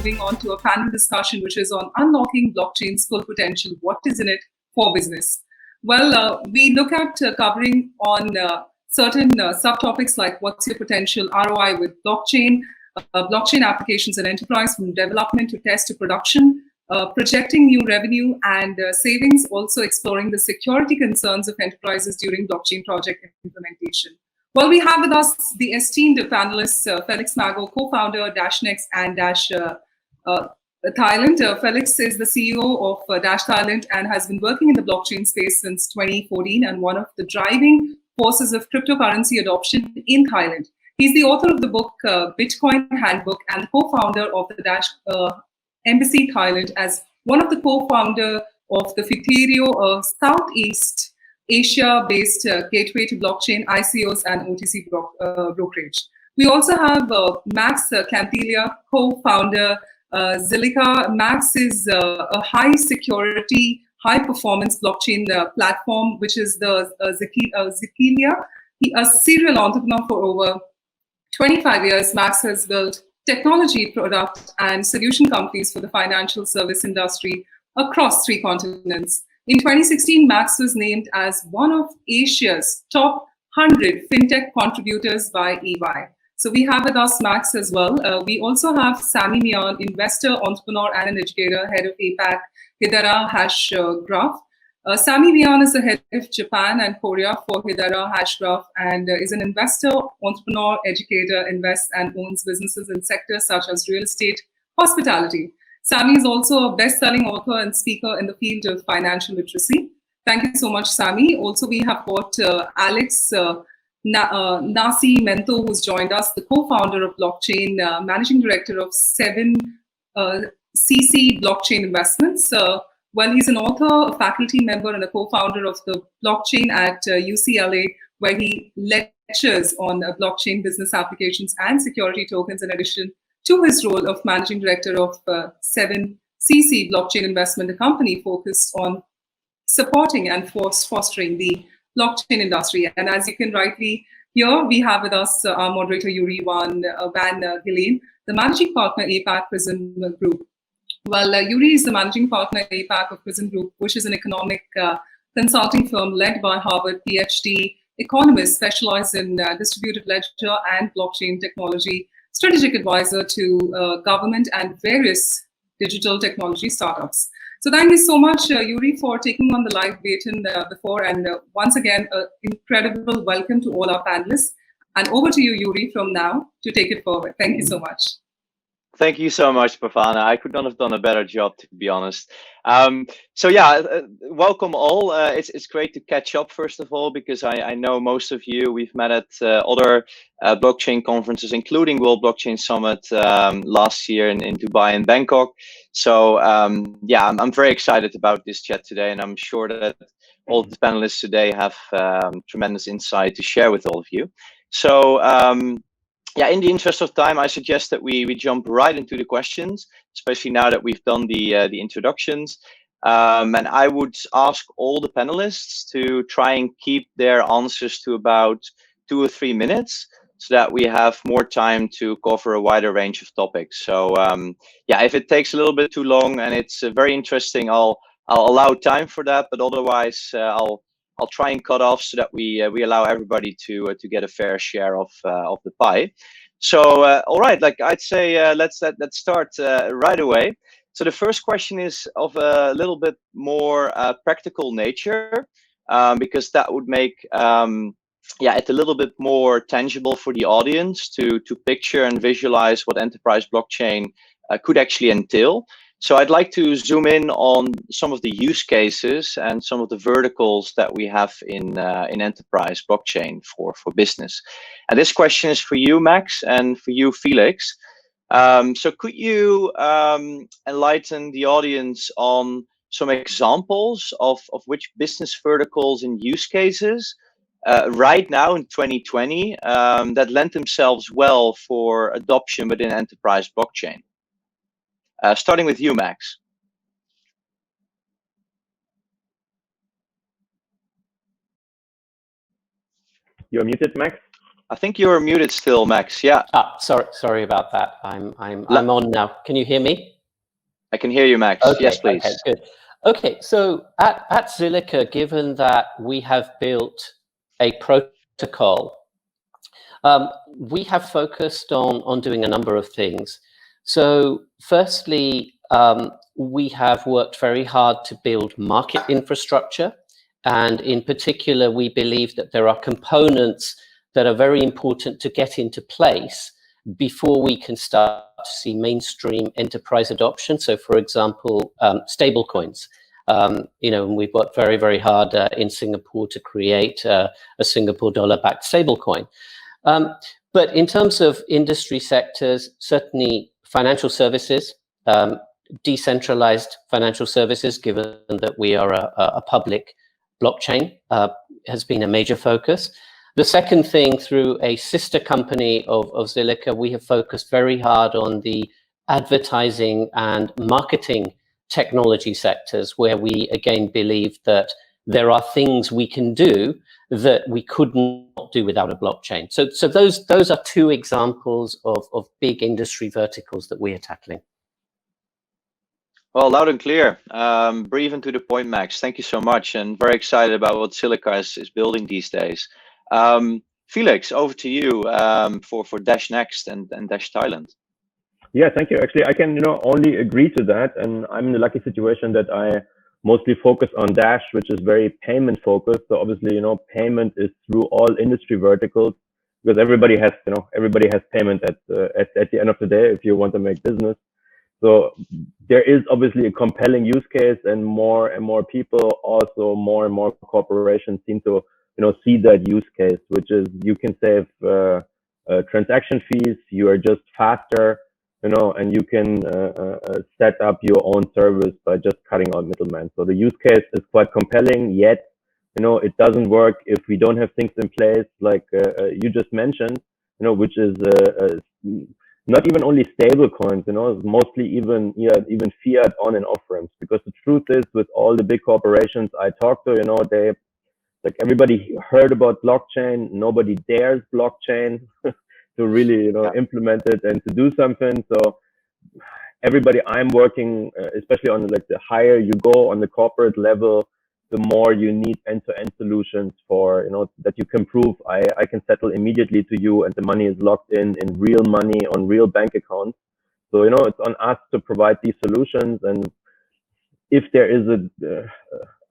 moving on to a panel discussion, which is on unlocking blockchain's full potential. What is in it for business? Well, we look at covering on certain subtopics like what's your potential ROI with blockchain, blockchain applications and enterprise from development to test to production, projecting new revenue and savings, also exploring the security concerns of enterprises during blockchain project implementation. Well, we have with us the esteemed panelists, Felix Mago, co-founder Dashnext and Dash Thailand. Felix is the CEO of Dash Thailand and has been working in the blockchain space since 2014 and one of the driving forces of cryptocurrency adoption in Thailand. He's the author of the book Bitcoin Handbook and the co-founder of the Dash Embassy Thailand as one of the co-founder of the Fiterio, Southeast Asia-based gateway to blockchain, ICOs, and OTC brokerage. We also have Max Cantilia, co-founder Zilliqa. Max is a high-security, high-performance blockchain platform, which is the Zikilia. A serial entrepreneur for over 25 years. Max has built technology, product, and solution companies for the financial service industry across 3 continents. In 2016, Max was named as one of Asia's top 100 fintech contributors by EY. So we have with us Max as well. We also have Sami Mian, investor, entrepreneur, and an educator, head of APAC, Hidara Hashgraph. Sami Mian is the head of Japan and Korea for Hidara Hashgraph and is an investor, entrepreneur, educator, invests and owns businesses in sectors such as real estate, hospitality. Sami is also a best-selling author and speaker in the field of financial literacy. Thank you so much, Sami. Also, we have got Alex Nasi Mento, who's joined us, the co-founder of Blockchain, managing director of 7 CC Blockchain Investments. Well, he's an author, a faculty member, and a co-founder of the Blockchain at UCLA, where he lectures on blockchain business applications and security tokens, in addition to his role of managing director of 7CC Blockchain Investment, a company focused on supporting and fostering the blockchain industry. And as you can rightly hear, we have with us our moderator, Yuri Van Gilleen, the managing partner, APAC Prism Group. Well, Yuri is the managing partner, APAC of Prism Group, which is an economic consulting firm led by Harvard PhD economists specialized in distributed ledger and blockchain technology, strategic advisor to government and various digital technology startups. So thank you so much, Yuri, for taking on the live baton before. And once again, an incredible welcome to all our panelists. And over to you, Yuri, from now to take it forward. Thank you so much. Thank you so much, Pavana. I could not have done a better job, to be honest. So yeah, welcome all. It's great to catch up, first of all, because I know most of you, we've met at other blockchain conferences, including World Blockchain Summit last year in Dubai and Bangkok. So yeah, I'm very excited about this chat today, and I'm sure that all the panelists today have tremendous insight to share with all of you. So yeah, in the interest of time, I suggest that we jump right into the questions, especially now that we've done the introductions. And I would ask all the panelists to try and keep their answers to about 2 or 3 minutes, so that we have more time to cover a wider range of topics. So yeah, if it takes a little bit too long and it's very interesting, I'll allow time for that. But otherwise, I'll try and cut off so that we allow everybody to get a fair share of the pie. So all right, like I'd say, let's start right away. So the first question is of a little bit more practical nature, because that would make yeah, it a little bit more tangible for the audience to picture and visualize what enterprise blockchain could actually entail. So I'd like to zoom in on some of the use cases and some of the verticals that we have in enterprise blockchain for business. And this question is for you, Max, and for you, Felix. So could you enlighten the audience on some examples of which business verticals and use cases right now in 2020 that lend themselves well for adoption within enterprise blockchain? Starting with you, Max. You're muted, Max. I think you're muted still, Max. Yeah. Sorry about that. I'm on now. Can you hear me? I can hear you, Max. Okay, Yes, please. Okay, good. Okay, so at Zilliqa, given that we have built a protocol, we have focused on doing a number of things. So firstly, we have worked very hard to build market infrastructure. And in particular, we believe that there are components that are very important to get into place before we can start to see mainstream enterprise adoption. So for example, stablecoins. We've worked very, very hard in Singapore to create a Singapore dollar-backed stablecoin. But in terms of industry sectors, certainly financial services, decentralized financial services, given that we are a public blockchain, has been a major focus. The second thing, through a sister company of Zilliqa, we have focused very hard on the advertising and marketing technology sectors, where we again believe that there are things we can do that we could not do without a blockchain. So those are two examples of big industry verticals that we are tackling. Well, loud and clear. Brief and to the point, Max. Thank you so much, and very excited about what Zilliqa is building these days. Felix, over to you for Dash Next and Dash Thailand. Yeah, thank you. Actually, I can only agree to that, and I'm in the lucky situation that I mostly focus on Dash, which is very payment focused. So obviously, payment is through all industry verticals, because everybody has payment at the end of the day if you want to make business. So there is obviously a compelling use case, and more people, also more and more corporations seem to see that use case, which is you can save transaction fees, you are just faster, and you can set up your own service by just cutting out middlemen. So the use case is quite compelling, yet it doesn't work if we don't have things in place like you just mentioned, which is not even only stable coins, mostly even fiat on and off ramps. Because the truth is, with all the big corporations I talk to, they everybody heard about blockchain, nobody dares blockchain to really implement it and to do something. So everybody I'm working, especially on the higher you go on the corporate level, the more you need end-to-end solutions for that you can prove I can settle immediately to you, and the money is locked in real money on real bank accounts. So it's on us to provide these solutions, and if there is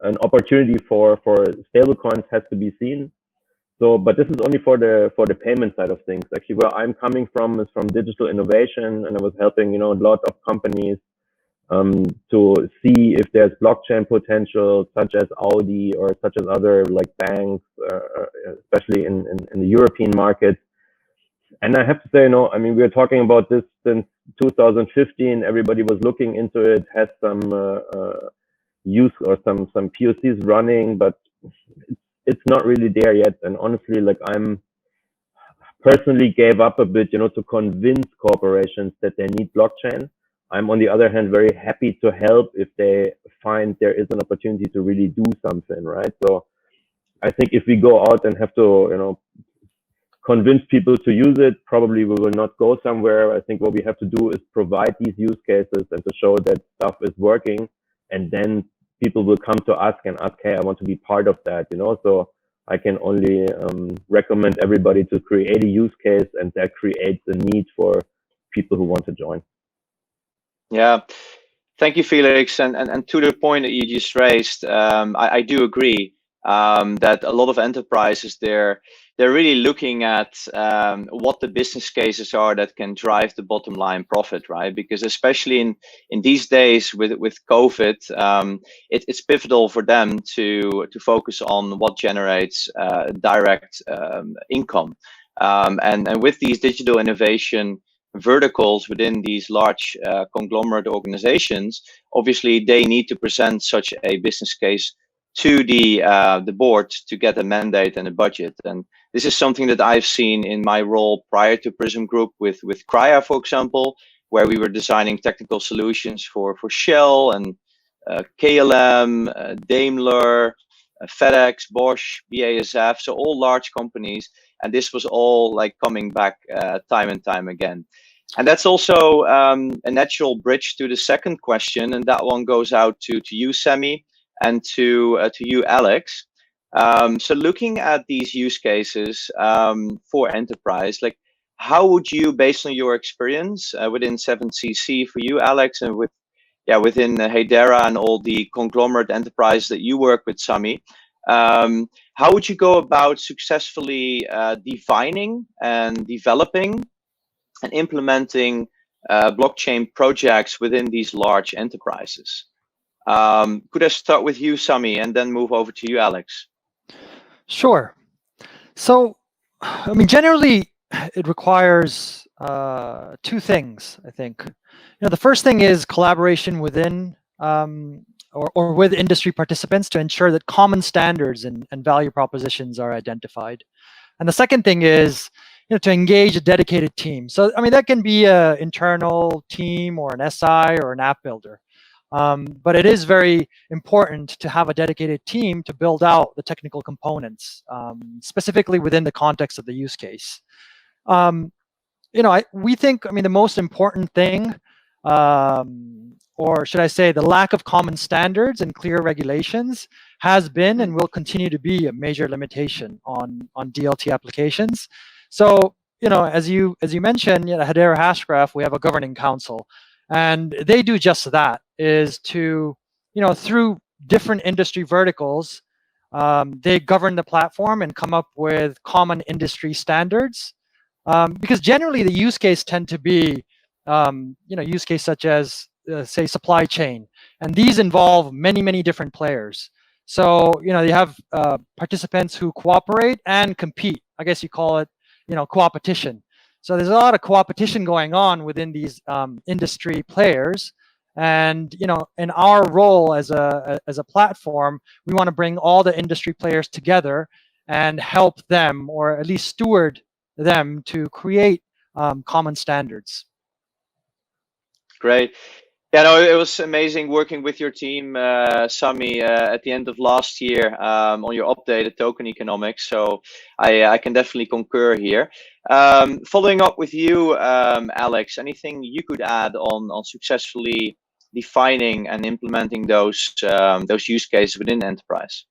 an opportunity for stablecoins, has to be seen. So, but this is only for the payment side of things. Actually, where I'm coming from is from digital innovation, and I was helping a lot of companies to see if there's blockchain potential, such as Audi or such as other banks, especially in the European market. And I have to say, we were talking about this since 2015. Everybody was looking into it, has some use or some POCs running, but it's not really there yet. And honestly, I'm personally gave up a bit, to convince corporations that they need blockchain. I'm, on the other hand, very happy to help if they find there is an opportunity to really do something, right? So I think if we go out and have to, convince people to use it, probably we will not go somewhere. I think what we have to do is provide these use cases and to show that stuff is working, and then people will come to us and ask, hey, I want to be part of that, So I can only recommend everybody to create a use case, and that creates a need for people who want to join. Yeah, thank you, Felix. And to the point that you just raised, I do agree that a lot of enterprises, they're really looking at what the business cases are that can drive the bottom line profit, right? Because especially in these days with COVID, it's pivotal for them to focus on what generates direct income. And with these digital innovation verticals within these large conglomerate organizations, obviously they need to present such a business case to the board to get a mandate and a budget. And this is something that I've seen in my role prior to Prism Group with Crya, for example, where we were designing technical solutions for Shell and KLM, Daimler, FedEx, Bosch, BASF, so all large companies, and this was all like coming back time and time again. And that's also a natural bridge to the second question, and that one goes out to you, Sammy, and to you, Alex. So looking at these use cases for enterprise, like how would you, based on your experience within 7cc for you, Alex, and within Hedera and all the conglomerate enterprise that you work with, Sami, how would you go about successfully defining and developing and implementing blockchain projects within these large enterprises? Could I start with you, Sami, and then move over to you, Alex? Sure. So, I mean, generally, it requires two things, I think. The first thing is collaboration within or with industry participants to ensure that common standards and value propositions are identified. And the second thing is to engage a dedicated team. So, I mean, that can be an internal team or an SI or an app builder. But it is very important to have a dedicated team to build out the technical components, specifically within the context of the use case. We think, I mean, the most important thing, or should I say the lack of common standards and clear regulations has been and will continue to be a major limitation on DLT applications. So, as you mentioned, Hedera Hashgraph, we have a governing council. And they do just that, is to, through different industry verticals, they govern the platform and come up with common industry standards. Because generally the use case tend to be, use case such as, say, supply chain. And these involve many, many different players. So, you have participants who cooperate and compete. I guess you call it, co-opetition. So there's a lot of co-opetition going on within these industry players, and in our role as a platform, we want to bring all the industry players together and help them, or at least steward them, to create common standards. Great. Yeah, no, it was amazing working with your team, Sami, at the end of last year on your updated token economics. So I can definitely concur here. Following up with you, Alex, anything you could add on successfully defining and implementing those use cases within enterprise?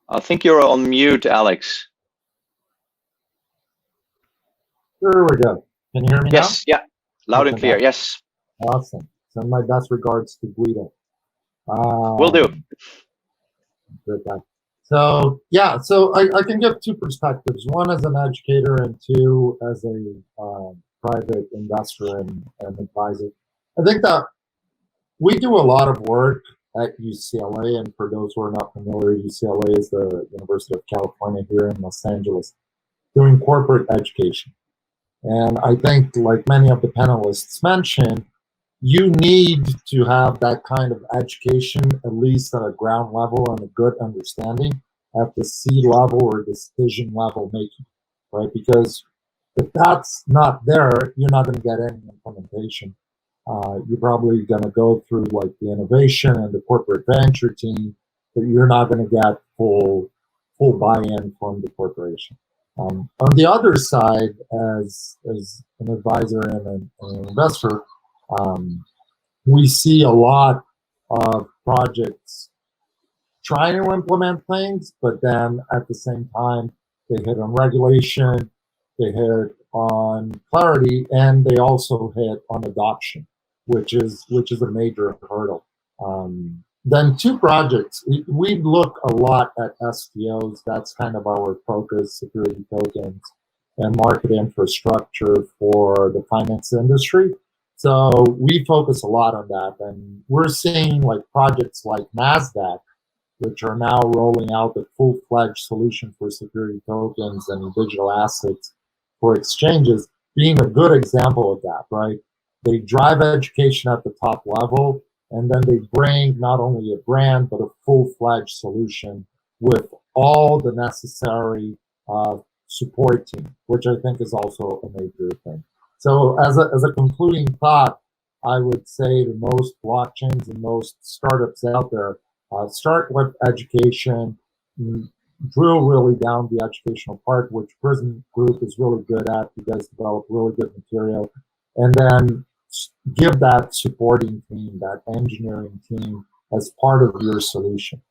I think you're on mute, Alex. There we go. Can you hear me now? Yes, yeah, loud and clear, yes. Awesome. Send my best regards to Guido. Will do. Good guy. So, yeah, so I can give two perspectives. One as an educator and two as a private investor and advisor. I think that we do a lot of work at UCLA, and for those who are not familiar, UCLA is the University of California here in Los Angeles, doing corporate education. And I think, like many of the panelists mentioned, you need to have that kind of education, at least at a ground level, and a good understanding at the C level or decision level making, right? Because if that's not there, you're not going to get any implementation. You're probably going to go through like the innovation and the corporate venture team, but you're not going to get full buy-in from the corporation. On the other side, as an advisor and an investor, we see a lot of projects trying to implement things, but then at the same time, they hit on regulation, they hit on clarity, and they also hit on adoption, which is a major hurdle. Then two projects, we look a lot at STOs. That's kind of our focus, security tokens and market infrastructure for the finance industry. So we focus a lot on that. And we're seeing like projects like NASDAQ, which are now rolling out a full-fledged solution for security tokens and digital assets for exchanges, being a good example of that, right? They drive education at the top level, and then they bring not only a brand, but a full-fledged solution with all the necessary support team, which I think is also a major thing. So as a concluding thought, I would say to most blockchains and most startups out there, start with education, drill really down the educational part, which Prism Group is really good at. You guys develop really good material. And then give that supporting team, that engineering team, as part of your solution.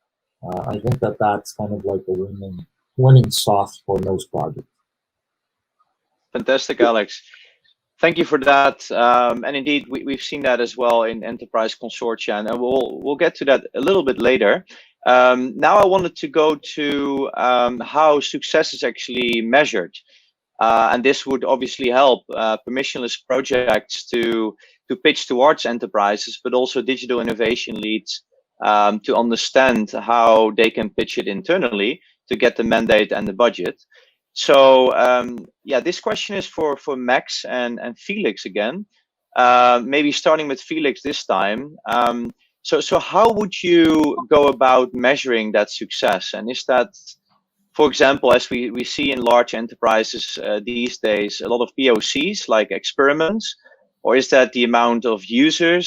I think that that's kind of like a winning sauce for most projects. Fantastic, Alex. Thank you for that. And indeed, we've seen that as well in enterprise consortia, and we'll get to that a little bit later. Now I wanted to go to how success is actually measured. And this would obviously help permissionless projects to pitch towards enterprises, but also digital innovation leads to understand how they can pitch it internally to get the mandate and the budget. So yeah, this question is for Max and Felix again. Maybe starting with Felix this time. So how would you go about measuring that success? And is that, for example, as we see in large enterprises these days, a lot of POCs, like experiments, or is that the amount of users?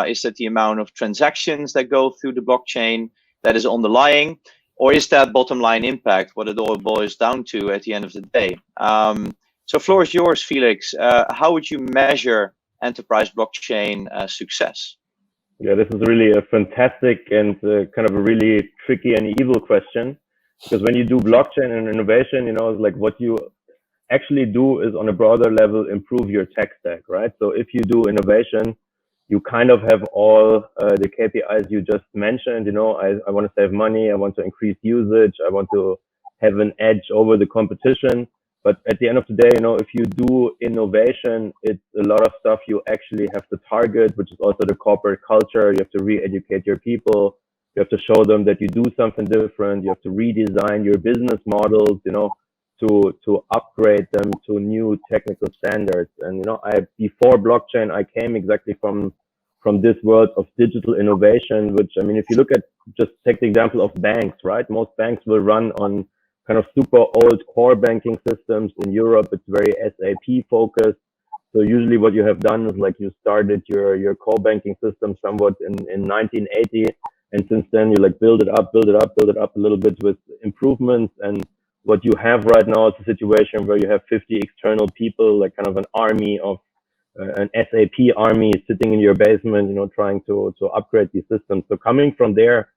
Is that the amount of transactions that go through the blockchain that is underlying? Or is that bottom line impact, what it all boils down to at the end of the day? So floor is yours, Felix. How would you measure enterprise blockchain success? Yeah, this is really a fantastic and kind of a really tricky and evil question. Because when you do blockchain and innovation, you know, like what you actually do is on a broader level, improve your tech stack, right? So if you do innovation, you kind of have all the KPIs you just mentioned. You know, I want to save money. I want to increase usage. I want to have an edge over the competition. But at the end of the day, you know, if you do innovation, it's a lot of stuff you actually have to target, which is also the corporate culture. You have to re-educate your people. You have to show them that you do something different. You have to redesign your business models, you know, to upgrade them to new technical standards. And, you know, before blockchain, I came exactly from this world of digital innovation, which, I mean, if you look at, just take the example of banks, right? Most banks will run on kind of super old core banking systems. In Europe, it's very SAP focused. So usually what you have done is like you started your core banking system somewhat in 1980. And since then you like build it up a little bit with improvements. And what you have right now is a situation where you have 50 external people, like kind of an army of an SAP army sitting in your basement, you know, trying to upgrade these systems. So coming from there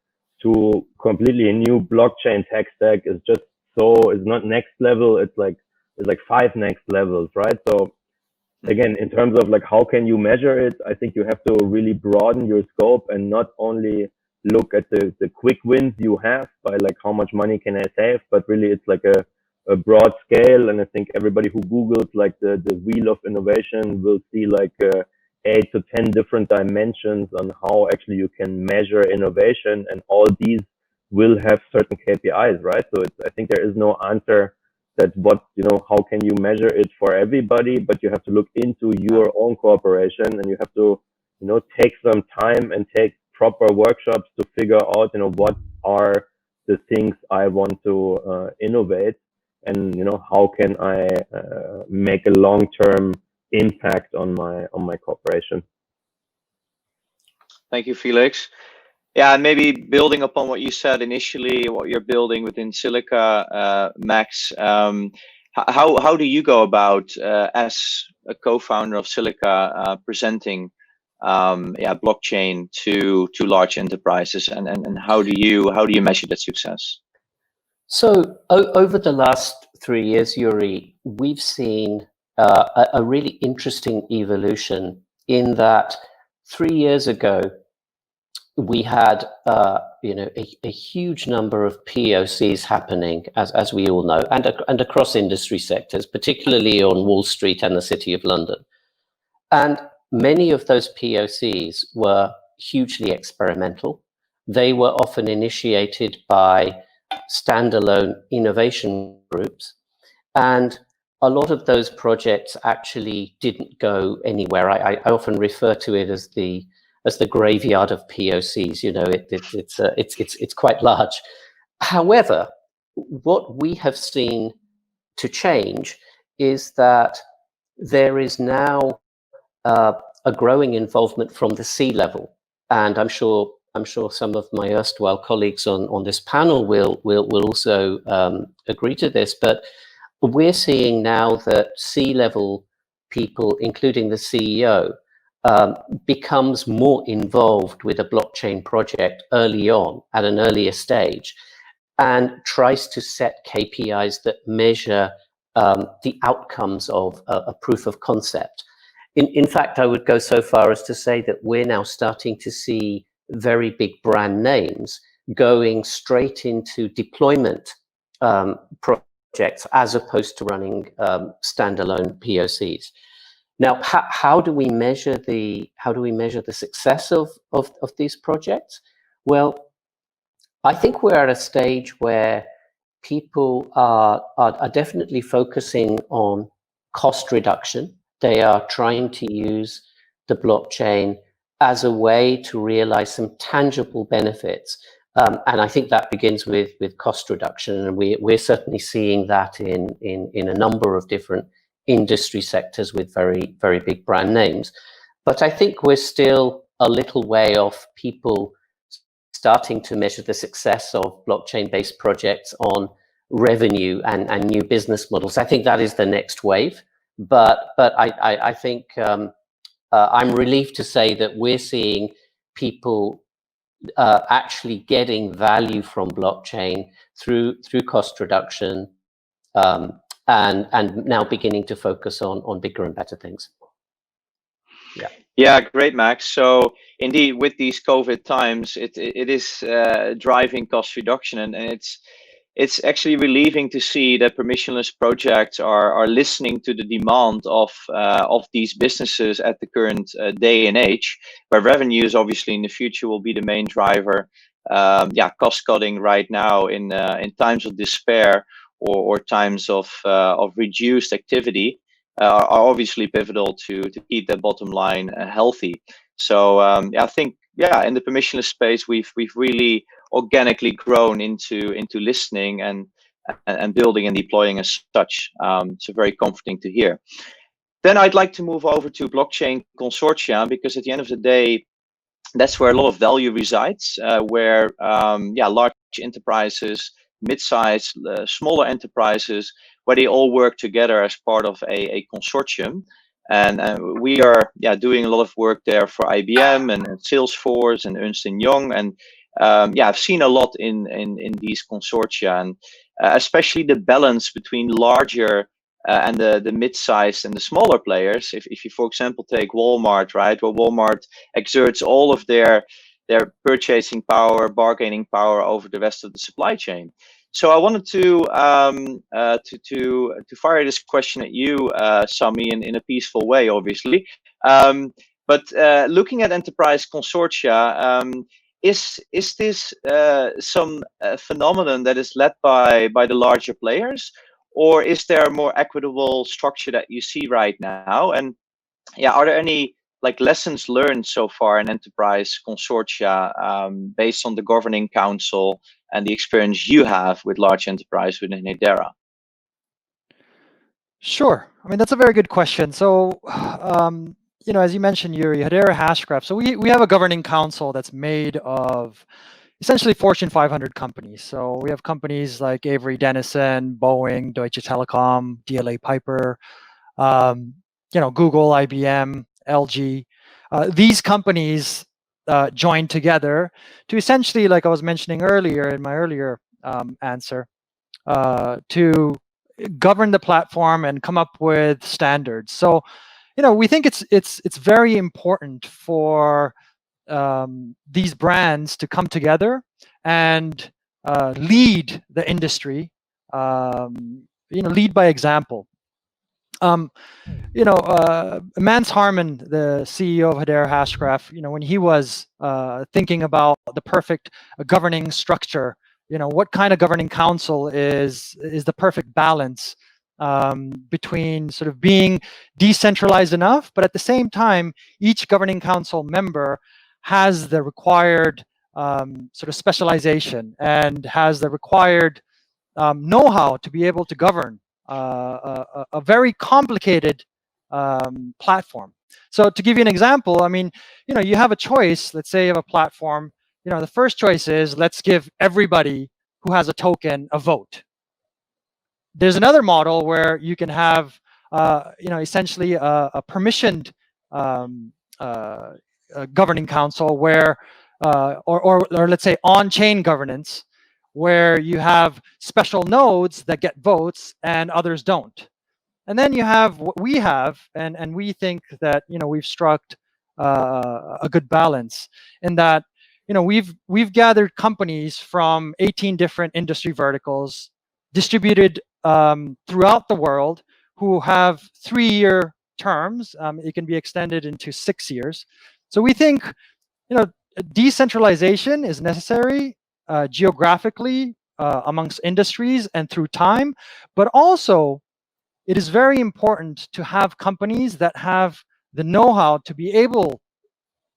to completely a new blockchain tech stack is just it's not next level. It's like 5 next levels, right? So again, in terms of like how can you measure it, I think you have to really broaden your scope and not only look at the quick wins you have by like how much money can I save, but really it's like a broad scale. And I think everybody who Googles like the wheel of innovation will see like 8 to 10 different dimensions on how actually you can measure innovation, and all these will have certain KPIs, right? So I think there is no answer that how can you measure it for everybody, but you have to look into your own corporation, and you have to, you know, take some time and take proper workshops to figure out, you know, what are the things I want to innovate, and, you know, how can I make a long-term impact on my corporation. Thank you, Felix. Yeah, and maybe building upon what you said initially, what you're building within Silica, Max, how do you go about, as a co-founder of Silica, presenting blockchain to large enterprises, and how do you measure that success? So over the last 3 years, Yuri, we've seen a really interesting evolution in that 3 years ago, we had a huge number of POCs happening, as we all know, and across industry sectors, particularly on Wall Street and the City of London. And many of those POCs were hugely experimental. They were often initiated by standalone innovation groups, and a lot of those projects actually didn't go anywhere. I often refer to it as the graveyard of POCs. You know, it's quite large. However, what we have seen to change is that there is now a growing involvement from the C-level, and I'm sure some of my erstwhile colleagues on this panel will also agree to this. But we're seeing now that C-level people, including the CEO, becomes more involved with a blockchain project early on at an earlier stage, and tries to set KPIs that measure the outcomes of a proof of concept. In fact, I would go so far as to say that we're now starting to see very big brand names going straight into deployment projects as opposed to running standalone POCs. Now, how do we measure the success of these projects? Well, I think we're at a stage where people are definitely focusing on cost reduction. They are trying to use the blockchain as a way to realize some tangible benefits. And I think that begins with cost reduction. And we're certainly seeing that in a number of different industry sectors with very, very big brand names. But I think we're still a little way off people starting to measure the success of blockchain-based projects on revenue and new business models. I think that is the next wave. But I think I'm relieved to say that we're seeing people actually getting value from blockchain through cost reduction, and now beginning to focus on bigger and better things. Yeah, great, Max. So indeed, with these COVID times, it is driving cost reduction, and it's actually relieving to see that permissionless projects are listening to the demand of these businesses at the current day and age, where revenues obviously in the future will be the main driver. Cost cutting right now in times of despair or times of reduced activity are obviously pivotal to keep that bottom line healthy. So I think in the permissionless space we've really organically grown into listening and building and deploying as such. So very comforting to hear. Then I'd like to move over to blockchain consortia, because at the end of the day, that's where a lot of value resides, where large enterprises, mid-sized, smaller enterprises, where they all work together as part of a consortium. And we are doing a lot of work there for IBM and Salesforce and Ernst & Young. And I've seen a lot in these consortia, and especially the balance between larger and the mid-sized and the smaller players. If you, for example, take Walmart, right, where Walmart exerts all of their purchasing power, bargaining power over the rest of the supply chain. So I wanted to fire this question at you, Sami, in a peaceful way, obviously. But looking at enterprise consortia, is this some phenomenon that is led by the larger players, or is there a more equitable structure that you see right now? And are there any lessons learned so far in enterprise consortia based on the governing council and the experience you have with large enterprise within Hedera? Sure. I mean, that's a very good question. So, as you mentioned, Yuri, Hedera Hashgraph. So we have a governing council that's made of essentially Fortune 500 companies. So we have companies like Avery Dennison, Boeing, Deutsche Telekom, DLA Piper, Google, IBM, LG. These companies joined together to essentially, like I was mentioning earlier in my earlier answer, to govern the platform and come up with standards. So, we think it's very important for these brands to come together and lead the industry. Lead by example. Mance Harmon, the CEO of Hedera Hashgraph, when he was thinking about the perfect governing structure, what kind of governing council is the perfect balance between sort of being decentralized enough, but at the same time, each governing council member has the required sort of specialization and has the required know-how to be able to govern a very complicated platform. So to give you an example, I mean, you have a choice. Let's say you have a platform. The first choice is, let's give everybody who has a token a vote. There's another model where you can have, essentially a permissioned governing council where, or let's say on-chain governance, where you have special nodes that get votes and others don't. And then you have what we have, and we think that we've struck a good balance in that we've gathered companies from 18 different industry verticals distributed throughout the world who have 3-year terms. It can be extended into 6 years. So we think decentralization is necessary geographically amongst industries and through time, but also it is very important to have companies that have the know-how to be able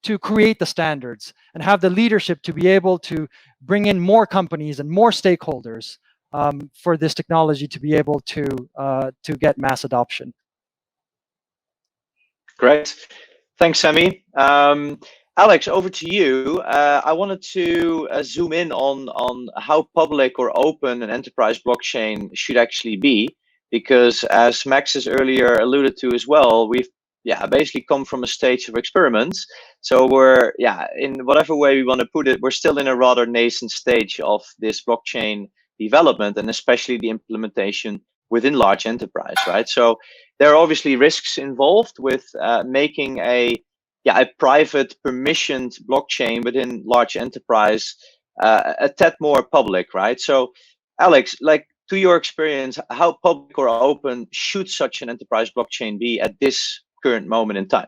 to create the standards and have the leadership to be able to bring in more companies and more stakeholders for this technology to be able to get mass adoption. Great. Thanks, Sammy. Alex, over to you. I wanted to zoom in on how public or open an enterprise blockchain should actually be, because as Max has earlier alluded to as well, we've basically come from a stage of experiments. So we're, in whatever way we want to put it, we're still in a rather nascent stage of this blockchain development, and especially the implementation within large enterprise, right? So there are obviously risks involved with making a private permissioned blockchain within large enterprise a tad more public, right? So Alex, like, to your experience, how public or open should such an enterprise blockchain be at this current moment in time?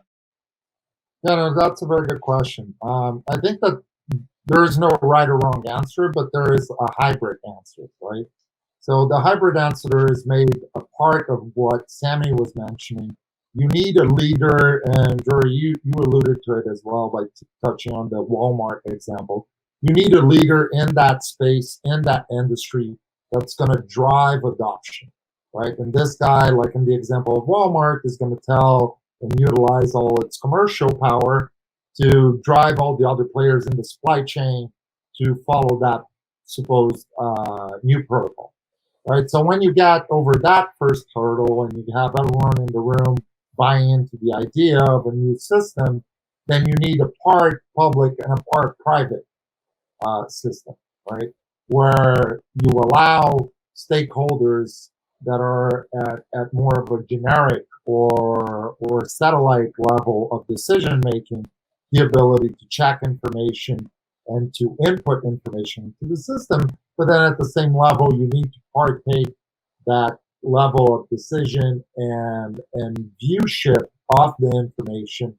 Yeah, no, that's a very good question. I think that there is no right or wrong answer, but there is a hybrid answer, right? So the hybrid answer is made a part of what Sammy was mentioning. You need a leader, and Jory, you alluded to it as well by touching on the Walmart example. You need a leader in that space, in that industry, that's going to drive adoption, right? And this guy, like in the example of Walmart, is going to tell and utilize all its commercial power to drive all the other players in the supply chain to follow that supposed new protocol, right? So when you get over that first hurdle and you have everyone in the room buying into the idea of a new system, then you need a part public and a part private system, right? Where you allow stakeholders that are at more of a generic or satellite level of decision making the ability to check information and to input information into the system, but then at the same level you need to partake that level of decision and viewship of the information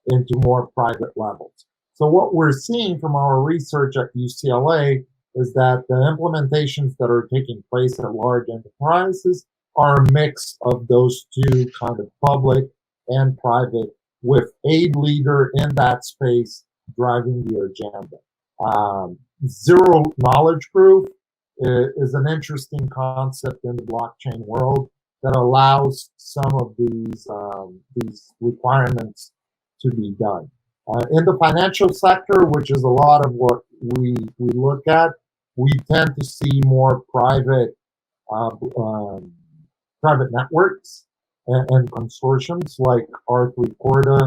into more private levels. So what we're seeing from our research at UCLA is that the implementations that are taking place at large enterprises are a mix of those two kind of public and private, with a leader in that space driving the agenda. Zero knowledge proof is an interesting concept in the blockchain world that allows some of these requirements to be done. In the financial sector, which is a lot of what we look at, we tend to see more private networks and consortiums like R3 Corda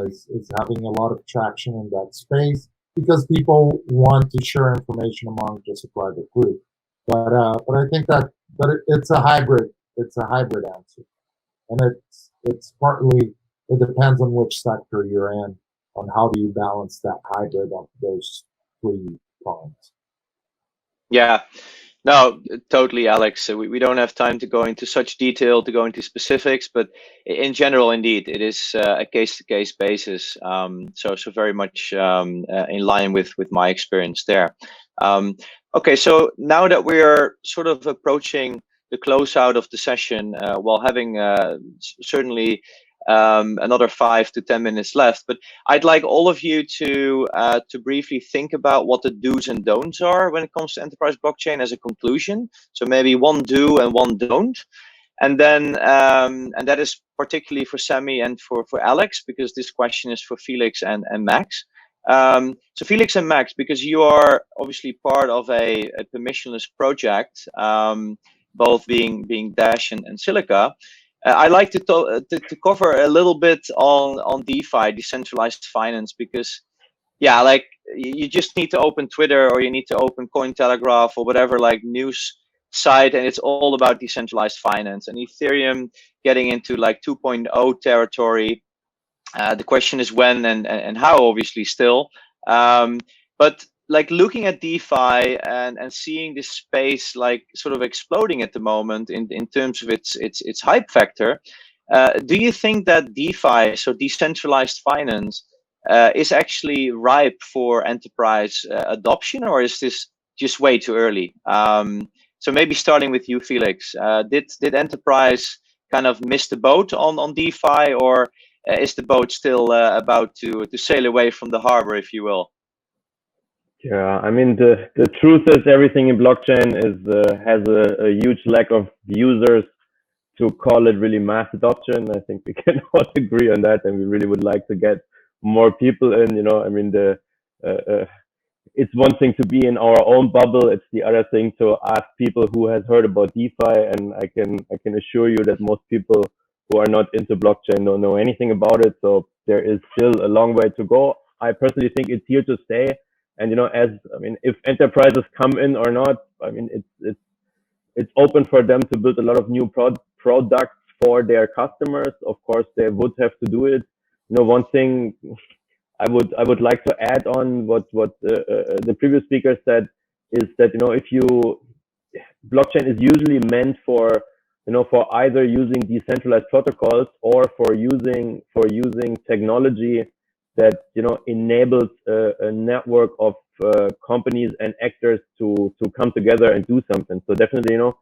is having a lot of traction in that space because people want to share information among just a private group. But I think that it's a hybrid answer, and it's partly, it depends on which sector you're in, on how do you balance that hybrid of those three prongs. Yeah, no, totally, Alex. We don't have time to go into such detail, to go into specifics, but in general, indeed, it is a case-to-case basis. So very much in line with my experience there. Okay, so now that we're sort of approaching the closeout of the session, while having certainly another 5 to 10 minutes left, but I'd like all of you to briefly think about what the do's and don'ts are when it comes to enterprise blockchain as a conclusion. So maybe one do and one don't. And then, and that is particularly for Sammy and for Alex, because this question is for Felix and Max. So Felix and Max, because you are obviously part of a permissionless project, both being Dash and Silica, I'd like to cover a little bit on DeFi, decentralized finance, because yeah, like you just need to open Twitter or you need to open Cointelegraph or whatever like news site, and it's all about decentralized finance and Ethereum getting into like 2.0 territory. The question is when and how, obviously, still. But like looking at DeFi and seeing this space like sort of exploding at the moment in terms of its hype factor, do you think that DeFi, so decentralized finance, is actually ripe for enterprise adoption, or is this just way too early? So maybe starting with you, Felix, did enterprise kind of miss the boat on DeFi, or is the boat still about to sail away from the harbor, if you will? Yeah, I mean, the truth is everything in blockchain has a huge lack of users to call it really mass adoption. I think we can all agree on that, and we really would like to get more people in. You know, I mean, it's one thing to be in our own bubble. It's the other thing to ask people who has heard about DeFi, and I can assure you that most people who are not into blockchain don't know anything about it. So there is still a long way to go. I personally think it's here to stay. And you know, if enterprises come in or not, I mean, it's open for them to build a lot of new products for their customers. Of course, they would have to do it. You know, one thing I would like to add on what the previous speaker said is that, you know, blockchain is usually meant for, you know, for either using decentralized protocols or for using technology that, you know, enables a network of companies and actors to come together and do something. So definitely, you know,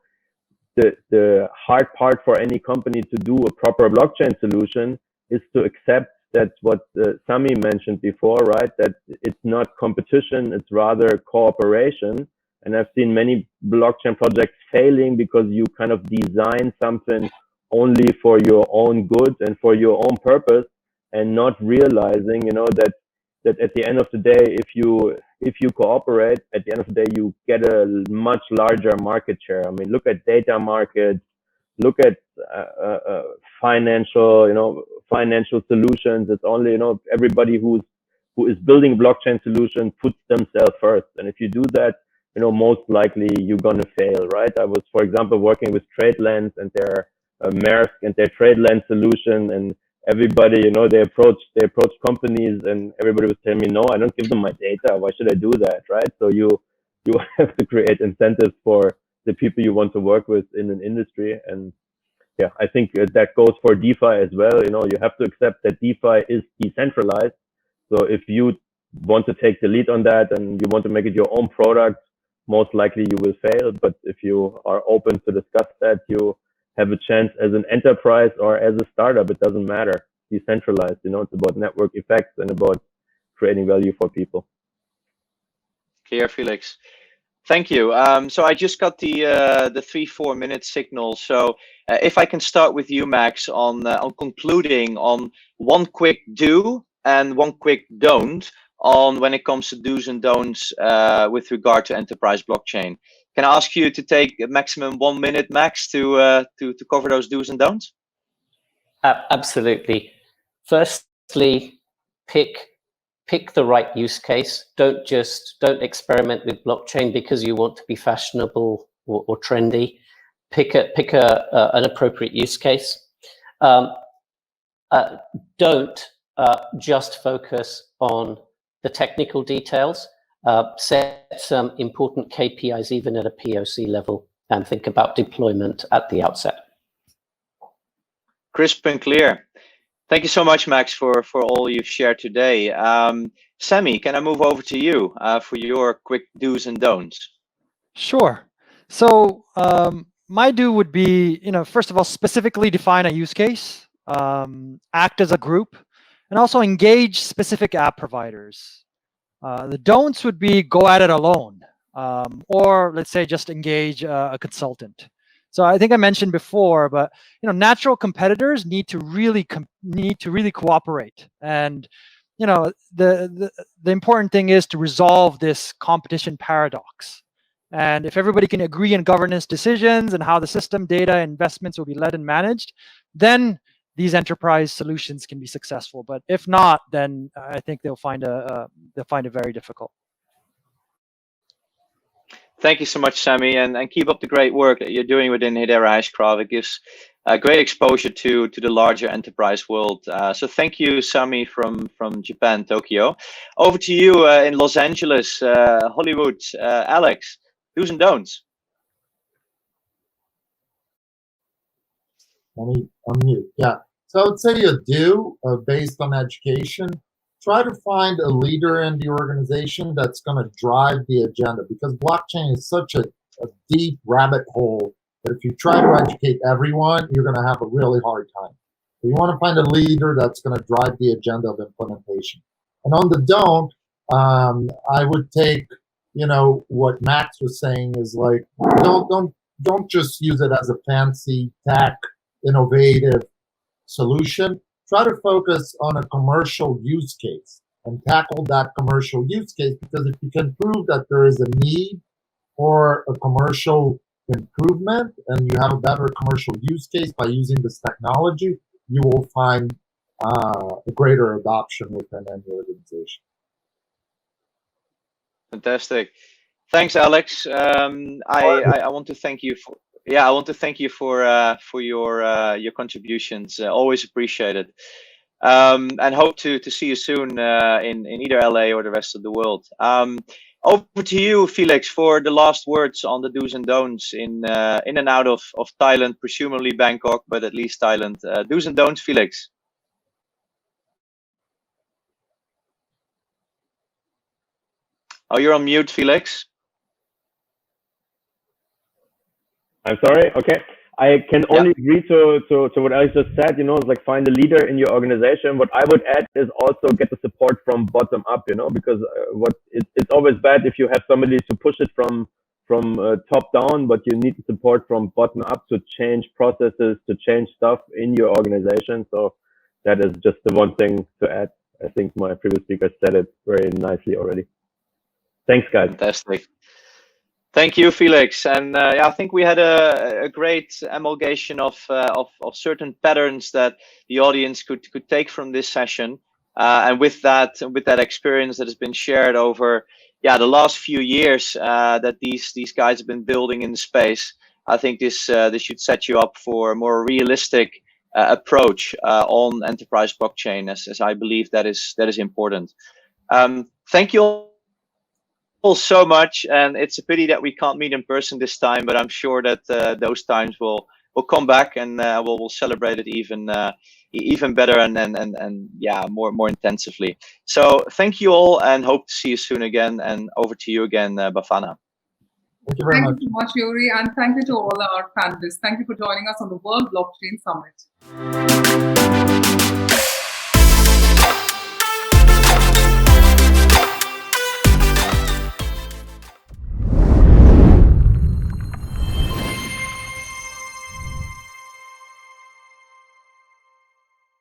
the hard part for any company to do a proper blockchain solution is to accept that what Sami mentioned before, right? That it's not competition, it's rather cooperation. And I've seen many blockchain projects failing because you kind of design something only for your own good and for your own purpose, and not realizing, you know, that at the end of the day, if you cooperate, at the end of the day, you get a much larger market share. I mean, look at data markets, look at financial solutions. It's only, you know, everybody who is building blockchain solution puts themselves first. And if you do that, you know, most likely you're gonna fail, right? I was, for example, working with TradeLens and their Maersk and their TradeLens solution, and everybody, you know, they approach companies, and everybody was telling me, no, I don't give them my data. Why should I do that, right? So you have to create incentives for the people you want to work with in an industry. And yeah, I think that goes for DeFi as well. You know, you have to accept that DeFi is decentralized. So if you want to take the lead on that and you want to make it your own product, most likely you will fail. But if you are open to discuss that, you have a chance as an enterprise or as a startup. It doesn't matter. Decentralized, you know, it's about network effects and about creating value for people. Clear, Felix. Thank you. So I just got the 3-4 minute signal. So if I can start with you, Max, on concluding on one quick do and one quick don't on when it comes to do's and don'ts with regard to enterprise blockchain. Can I ask you to take a maximum 1 minute, Max, to cover those do's and don'ts? Absolutely. Firstly, pick the right use case. Don't experiment with blockchain because you want to be fashionable or trendy. Pick an appropriate use case. Don't just focus on the technical details. Set some important KPIs even at a POC level, and think about deployment at the outset. Crisp and clear. Thank you so much, Max, for all you've shared today. Sammy, can I move over to you for your quick do's and don'ts? Sure. So my do would be, you know, first of all, specifically define a use case, act as a group, and also engage specific app providers. The don'ts would be go at it alone, or let's say just engage a consultant. So I think I mentioned before, but natural competitors need to really cooperate. And the important thing is to resolve this competition paradox. And if everybody can agree on governance decisions and how the system, data, investments will be led and managed, then these enterprise solutions can be successful. But if not, then I think they'll find it very difficult. Thank you so much, Sammy, and keep up the great work that you're doing within Hedera Hashgraph. It gives great exposure to the larger enterprise world. So thank you, Sammy from Japan, Tokyo. Over to you in Los Angeles, Hollywood, Alex. Do's and don'ts. Let me unmute. Yeah. So I would say a do based on education. Try to find a leader in the organization that's going to drive the agenda, because blockchain is such a deep rabbit hole that if you try to educate everyone, you're going to have a really hard time. So you want to find a leader that's going to drive the agenda of implementation. And on the don't, I would take, what Max was saying is like, don't just use it as a fancy tech innovative solution. Try to focus on a commercial use case and tackle that commercial use case, because if you can prove that there is a need for a commercial improvement and you have a better commercial use case by using this technology, you will find a greater adoption within any organization. Fantastic. Thanks, Alex. I want to thank you for your contributions. Always appreciated. And hope to see you soon in either LA or the rest of the world. Over to you, Felix, for the last words on the do's and don'ts in and out of Thailand, presumably Bangkok, but at least Thailand. Do's and don'ts, Felix. Oh, you're on mute, Felix. I'm sorry. Okay. I can only agree to what Alex just said, it's like find a leader in your organization. What I would add is also get the support from bottom up, because it's always bad if you have somebody to push it from top down, but you need the support from bottom up to change processes, to change stuff in your organization. So that is just the one thing to add. I think my previous speaker said it very nicely already. Thanks, guys. Fantastic. Thank you, Felix. And I think we had a great amalgamation of certain patterns that the audience could take from this session. And with that experience that has been shared over the last few years that these guys have been building in the space, I think this should set you up for a more realistic approach on enterprise blockchain, as I believe that is important. Thank you all so much, and it's a pity that we can't meet in person this time, but I'm sure that those times will come back, and we'll celebrate it even better and more intensively. So thank you all, and hope to see you soon again. And over to you again, Bafana. Thank you very much. Thank you so much, Yuri, and thank you to all our panelists. Thank you for joining us on the World Blockchain Summit.